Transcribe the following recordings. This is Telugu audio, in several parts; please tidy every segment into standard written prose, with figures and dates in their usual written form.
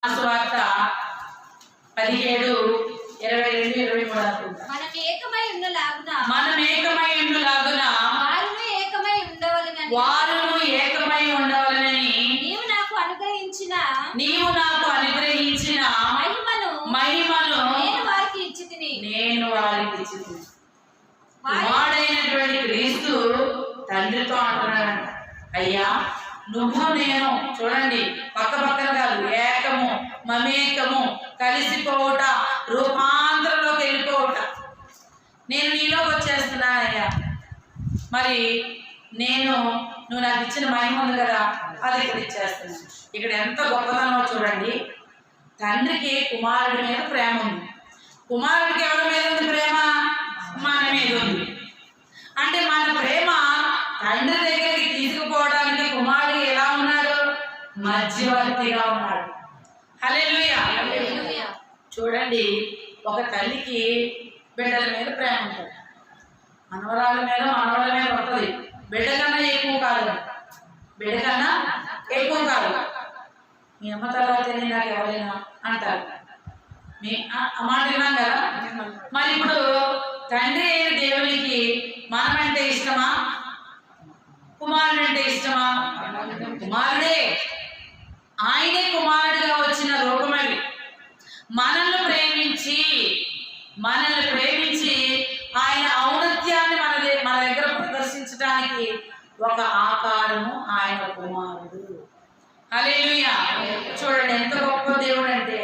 సువార్త 17:22-23 మనం ఏకమై ఉన్నలాగున వారును ఏకమై ఉండవలెనని నీవు నాకు అనుగ్రహించిన మహిమను నేను వారికి ఇచ్చితిని. వాడైనటువంటి క్రీస్తు తండ్రితో అంటున్నాడంట, అయ్యా నువ్వు నేను, చూడండి పక్క పక్కన కాదు, ఏకము మమేకము, కలిసిపోవట, రూపాంతరంలోకి వెళ్ళిపోవట. నేను నీలోకి వచ్చేస్తున్నా అయ్యా, మరి నువ్వు నాకు ఇచ్చిన మహిమ ఉంది కదా, అది ఇక్కడ ఇచ్చేస్తున్నా. ఇక్కడ ఎంత గొప్పతనమో చూడండి. తండ్రికి కుమారుడి మీద ప్రేమ ఉంది. కుమారుడికి ఎవరి మీద ఉంది ప్రేమ? మన మీద ఉంది. అంటే మన ప్రేమ తండ్రి దగ్గరికి తీసుకుపోవడానికి కుమారుడు ఎలా ఉన్నాడు? మధ్యవర్తిగా ఉన్నాడు. హల్లెలూయా. చూడండి, ఒక తల్లికి బిడ్డల మీద ప్రేమ ఉంటుంది, మనవరాల మీద మనవల మీద ఉంటుంది. బిడ్డ కన్నా ఎక్కువ కాదు. మీ అమ్మ తర్వాత నాకు ఎవరైనా అంటారు, మీ మాట విన్నాం కదా. మరి ఇప్పుడు తండ్రి అయిన దేవునికి మనమంటే ఇష్టమా, కుమారుడు అంటే ఇష్టమా? కుమారుడే. ఆయనే కుమారుడిగా వచ్చిన రూపమది. మనల్ని ప్రేమించి ఆయన ఔన్నత్యాన్ని మన దగ్గర ప్రదర్శించడానికి ఒక ఆకారము ఆయన కుమారుడు. హల్లెలూయా. చూడండి ఎంత గొప్ప దేవుడు అంటే,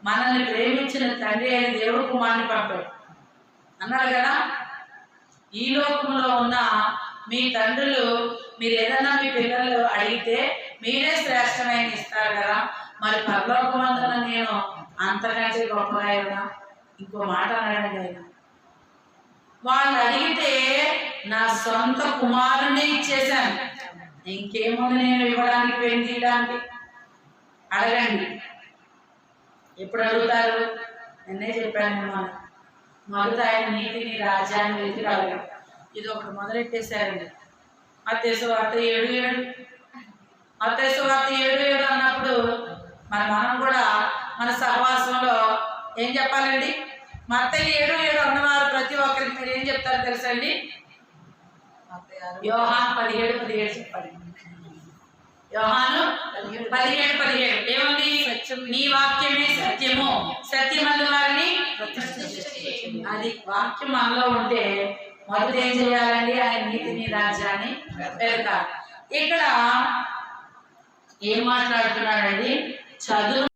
మనల్ని ప్రేమించిన తండ్రి అయిన దేవుడు కుమారుని పంపాడు అన్నాడు కదా. ఈ లోకంలో ఉన్న మీ తండ్రులు మీరు ఏదన్నా మీ పిల్లలు అడిగితే మీరే శ్రేష్టమైన ఇస్తారు కదా, మరి పరలోకమందున నేను అంతకంటే గొప్పగా అయినా. ఇంకో మాట అన్నాడండి ఆయన, వాళ్ళు అడిగితే నా సొంత కుమారుణ్ణి ఇచ్చేశాను, ఇంకేముంది నేను ఇవ్వడానికి, పెళ్లి తీయడానికి. అడగండి, ఎప్పుడు అడుగుతారు? నిన్నే చెప్పాను నేను, మొదట ఆయన నీతిని రాజ్యాన్ని వెతికి అడగడం. ఇది ఒకటి మొదలెట్టేశారండి. మత్తయి సువార్త 7:7 అన్నప్పుడు మనం కూడా మన సహవాసంలో ఏం చెప్పాలండి? మత్తయి 7:7 అన్నవారు ప్రతి ఒక్కరికి మీరు ఏం చెప్తారు తెలుసండి? యోహాను 17:17 చెప్పండి. యోహాను 17:17 ఏముంది? నీ వాక్యమే సత్యము, సత్యమందు వారిని. అది వాక్యం మనలో ఉంటే మొదట ఏం చేయాలండి? ఆయన నీతిని రాజ్యాన్ని వెతకాలి. ఇక్కడ ఏం మాట్లాడుతున్నాడండి? చదువు